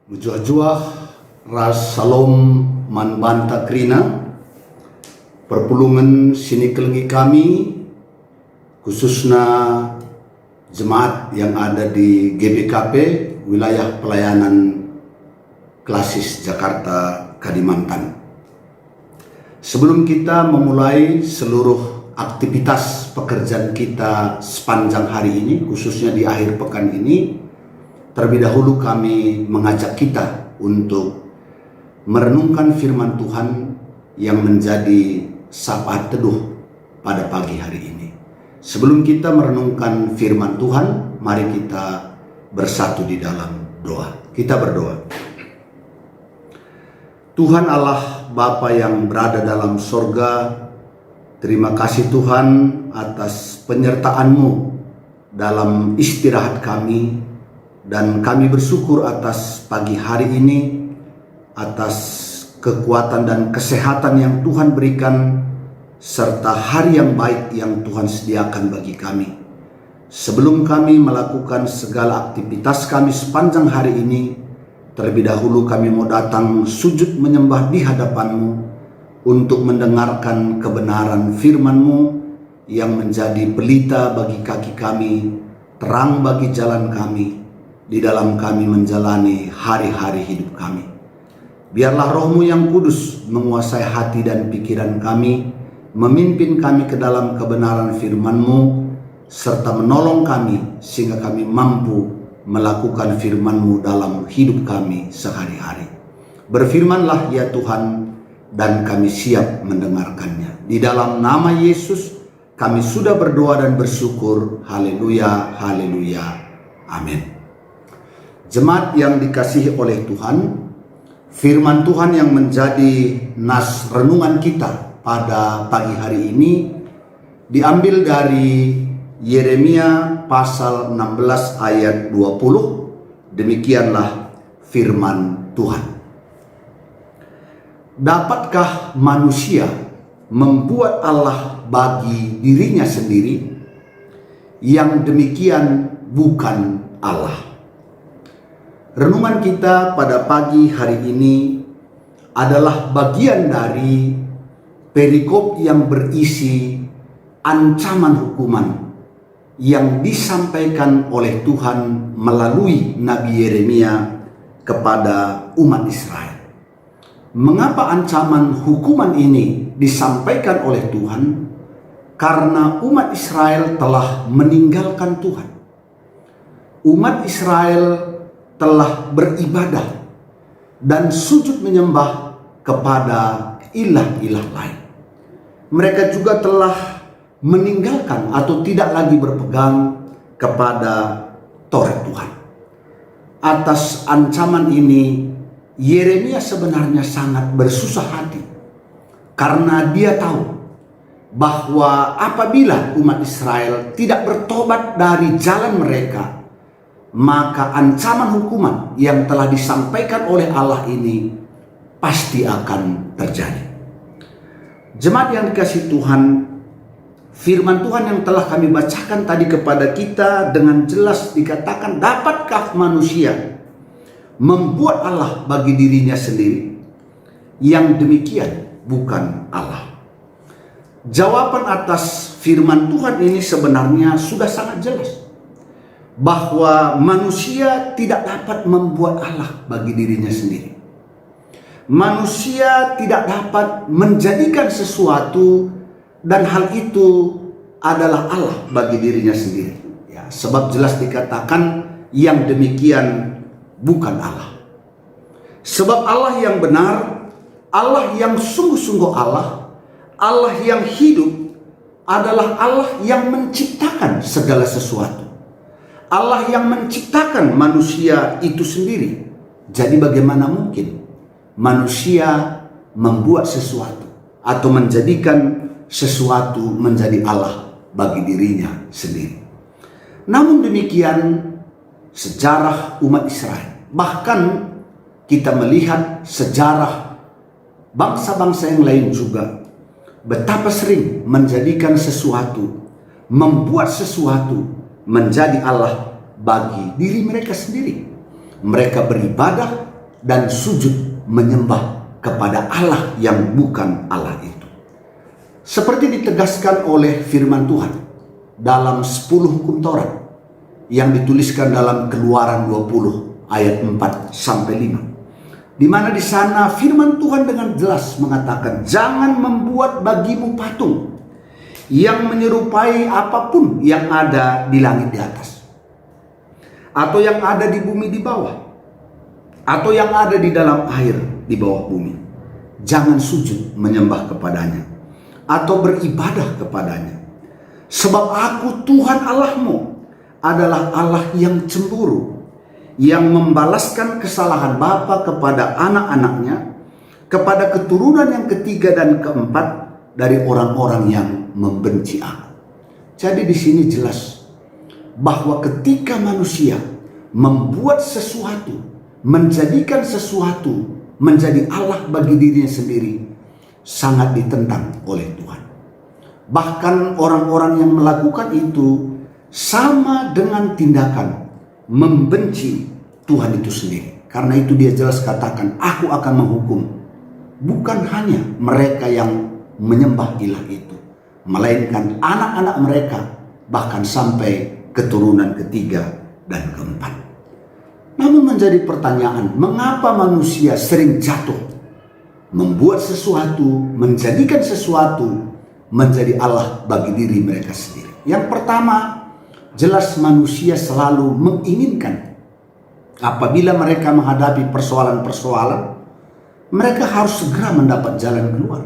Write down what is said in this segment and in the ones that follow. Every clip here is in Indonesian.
Mujua-jua ras salom man banta krina perpulungan sini kelengi kami khususnya jemaat yang ada di GBKP wilayah pelayanan klasis Jakarta Kalimantan. Sebelum kita memulai seluruh aktivitas pekerjaan kita sepanjang hari ini, khususnya di akhir pekan ini, terlebih dahulu kami mengajak kita untuk merenungkan firman Tuhan yang menjadi sapaat teduh pada pagi hari ini. Sebelum kita merenungkan firman Tuhan, mari kita bersatu di dalam doa. Kita berdoa. Tuhan Allah Bapa yang berada dalam sorga, terima kasih Tuhan atas penyertaan-Mu dalam istirahat kami. Dan kami bersyukur atas pagi hari ini, atas kekuatan dan kesehatan yang Tuhan berikan, serta hari yang baik yang Tuhan sediakan bagi kami. Sebelum kami melakukan segala aktivitas kami sepanjang hari ini, terlebih dahulu kami mau datang sujud menyembah di hadapan-Mu untuk mendengarkan kebenaran firman-Mu yang menjadi pelita bagi kaki kami, terang bagi jalan kami, di dalam kami menjalani hari-hari hidup kami. Biarlah Roh-Mu yang kudus menguasai hati dan pikiran kami, memimpin kami ke dalam kebenaran firman-Mu, serta menolong kami sehingga kami mampu melakukan firman-Mu dalam hidup kami sehari-hari. Berfirmanlah ya Tuhan, dan kami siap mendengarkannya. Di dalam nama Yesus kami sudah berdoa dan bersyukur. Haleluya, haleluya, amin. Jemaat yang dikasihi oleh Tuhan, firman Tuhan yang menjadi nas renungan kita pada pagi hari ini diambil dari Yeremia pasal 16 ayat 20. Demikianlah firman Tuhan. Dapatkah manusia membuat Allah bagi dirinya sendiri? Yang demikian bukan Allah. Renungan kita pada pagi hari ini adalah bagian dari perikop yang berisi ancaman hukuman yang disampaikan oleh Tuhan melalui Nabi Yeremia kepada umat Israel. Mengapa ancaman hukuman ini disampaikan oleh Tuhan? Karena umat Israel telah meninggalkan Tuhan. Umat Israel telah beribadah dan sujud menyembah kepada ilah-ilah lain. Mereka juga telah meninggalkan atau tidak lagi berpegang kepada Taurat Tuhan. Atas ancaman ini, Yeremia sebenarnya sangat bersusah hati karena dia tahu bahwa apabila umat Israel tidak bertobat dari jalan mereka, maka ancaman hukuman yang telah disampaikan oleh Allah ini pasti akan terjadi. Jemaat yang dikasihi Tuhan, firman Tuhan yang telah kami bacakan tadi kepada kita dengan jelas dikatakan, dapatkah manusia membuat Allah bagi dirinya sendiri? Yang demikian bukan Allah. Jawaban atas firman Tuhan ini sebenarnya sudah sangat jelas, bahwa manusia tidak dapat membuat Allah bagi dirinya sendiri. Manusia tidak dapat menjadikan sesuatu dan hal itu adalah Allah bagi dirinya sendiri. Ya, sebab jelas dikatakan yang demikian bukan Allah. Sebab Allah yang benar, Allah yang sungguh-sungguh Allah, Allah yang hidup adalah Allah yang menciptakan segala sesuatu. Allah yang menciptakan manusia itu sendiri. Jadi bagaimana mungkin manusia membuat sesuatu atau menjadikan sesuatu menjadi Allah bagi dirinya sendiri? Namun demikian sejarah umat Israel, bahkan kita melihat sejarah bangsa-bangsa yang lain juga, betapa sering menjadikan sesuatu, membuat sesuatu menjadi Allah bagi diri mereka sendiri. Mereka beribadah dan sujud menyembah kepada Allah yang bukan Allah itu. Seperti ditegaskan oleh firman Tuhan dalam 10 hukum Taurat yang dituliskan dalam Keluaran 20 ayat 4 sampai 5. Di mana di sana firman Tuhan dengan jelas mengatakan, jangan membuat bagimu patung yang menyerupai apapun yang ada di langit di atas, atau yang ada di bumi di bawah, atau yang ada di dalam air di bawah bumi. Jangan sujud menyembah kepadanya atau beribadah kepadanya. Sebab aku Tuhan Allahmu adalah Allah yang cemburu, yang membalaskan kesalahan bapa kepada anak-anaknya, kepada keturunan yang ketiga dan keempat dari orang-orang yang membenci aku. Jadi di sini jelas bahwa ketika manusia membuat sesuatu, menjadikan sesuatu menjadi Allah bagi dirinya sendiri, sangat ditentang oleh Tuhan. Bahkan orang-orang yang melakukan itu sama dengan tindakan membenci Tuhan itu sendiri. Karena itu dia jelas katakan, aku akan menghukum bukan hanya mereka yang menyembah ilah itu, melainkan anak-anak mereka, bahkan sampai keturunan ketiga dan keempat. Namun menjadi pertanyaan, mengapa manusia sering jatuh membuat sesuatu, menjadikan sesuatu menjadi Allah bagi diri mereka sendiri? Yang pertama, jelas manusia selalu menginginkan apabila mereka menghadapi persoalan-persoalan, mereka harus segera mendapat jalan keluar.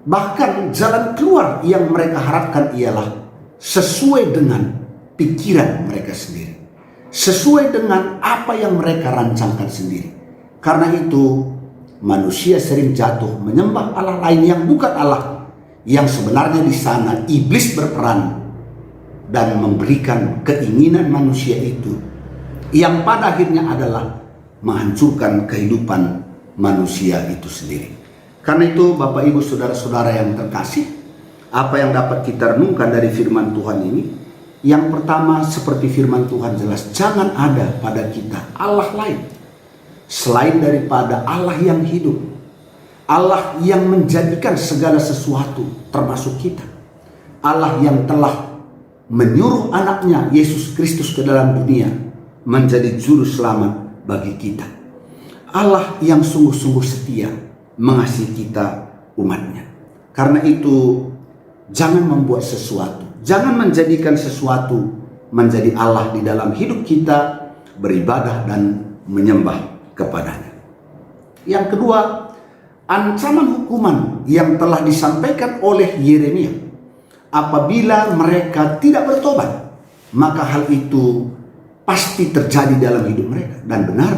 Bahkan jalan keluar yang mereka harapkan ialah sesuai dengan pikiran mereka sendiri, sesuai dengan apa yang mereka rancangkan sendiri. Karena itu manusia sering jatuh menyembah Allah lain yang bukan Allah, yang sebenarnya di sana iblis berperan dan memberikan keinginan manusia itu, yang pada akhirnya adalah menghancurkan kehidupan manusia itu sendiri. Karena itu Bapak Ibu Saudara-saudara yang terkasih, apa yang dapat kita renungkan dari firman Tuhan ini? Yang pertama, seperti firman Tuhan jelas, jangan ada pada kita Allah lain selain daripada Allah yang hidup, Allah yang menjadikan segala sesuatu termasuk kita, Allah yang telah menyuruh anaknya Yesus Kristus ke dalam dunia menjadi juru selamat bagi kita, Allah yang sungguh-sungguh setia mengasihi kita umatnya. Karena itu jangan membuat sesuatu, jangan menjadikan sesuatu menjadi Allah di dalam hidup kita, beribadah dan menyembah kepadanya. Yang kedua, ancaman hukuman yang telah disampaikan oleh Yeremia. Apabila mereka tidak bertobat, maka hal itu pasti terjadi dalam hidup mereka. Dan benar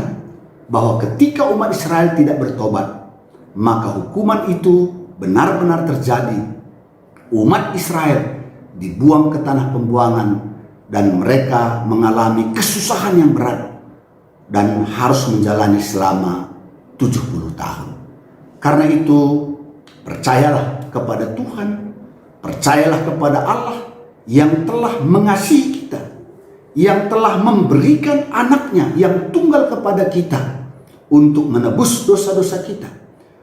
bahwa ketika umat Israel tidak bertobat, maka hukuman itu benar-benar terjadi. Umat Israel dibuang ke tanah pembuangan dan mereka mengalami kesusahan yang berat dan harus menjalani selama 70 tahun. Karena itu percayalah kepada Tuhan, percayalah kepada Allah yang telah mengasihi kita, yang telah memberikan anaknya yang tunggal kepada kita untuk menebus dosa-dosa kita,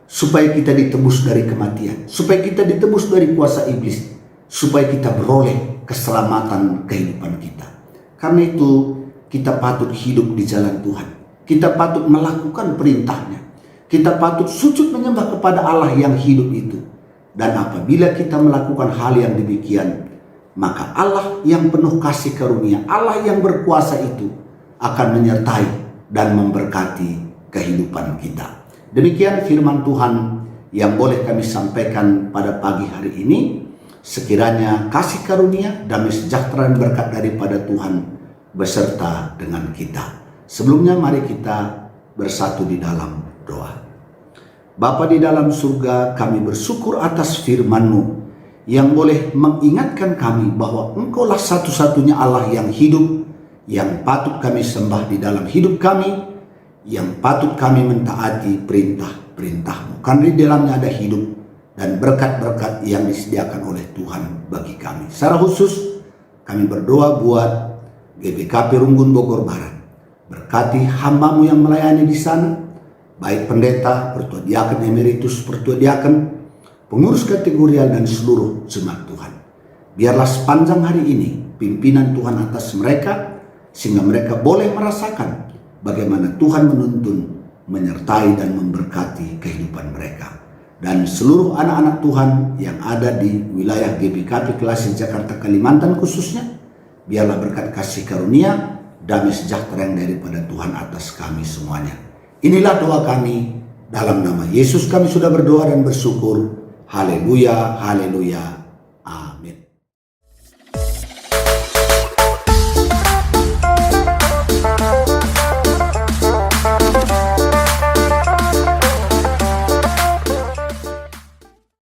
supaya kita ditebus dari kematian, supaya kita ditebus dari kuasa iblis, supaya kita beroleh keselamatan kehidupan kita. Karena itu kita patut hidup di jalan Tuhan, kita patut melakukan perintahnya, kita patut sujud menyembah kepada Allah yang hidup itu. Dan apabila kita melakukan hal yang demikian, maka Allah yang penuh kasih karunia, Allah yang berkuasa itu akan menyertai dan memberkati kehidupan kita. Demikian firman Tuhan yang boleh kami sampaikan pada pagi hari ini. Sekiranya kasih karunia, damai sejahtera dan berkat daripada Tuhan beserta dengan kita. Sebelumnya mari kita bersatu di dalam doa. Bapa di dalam surga, kami bersyukur atas firman-Mu yang boleh mengingatkan kami bahwa Engkaulah satu-satunya Allah yang hidup, yang patut kami sembah di dalam hidup kami, yang patut kami mentaati perintah-perintah-Mu. Karena di dalamnya ada hidup dan berkat-berkat yang disediakan oleh Tuhan bagi kami. Secara khusus kami berdoa buat GBKP Runggun Bogor Barat. Berkati hamba-Mu yang melayani di sana, baik pendeta, pertua diaken emeritus, pertua diaken, pengurus kategorial dan seluruh jemaat Tuhan. Biarlah sepanjang hari ini pimpinan Tuhan atas mereka, sehingga mereka boleh merasakan bagaimana Tuhan menuntun, menyertai dan memberkati kehidupan mereka. Dan seluruh anak-anak Tuhan yang ada di wilayah GBKP Kelasi Jakarta Kalimantan khususnya, biarlah berkat kasih karunia, damai sejahtera yang daripada Tuhan atas kami semuanya. Inilah doa kami, dalam nama Yesus kami sudah berdoa dan bersyukur. Haleluya, haleluya, amin.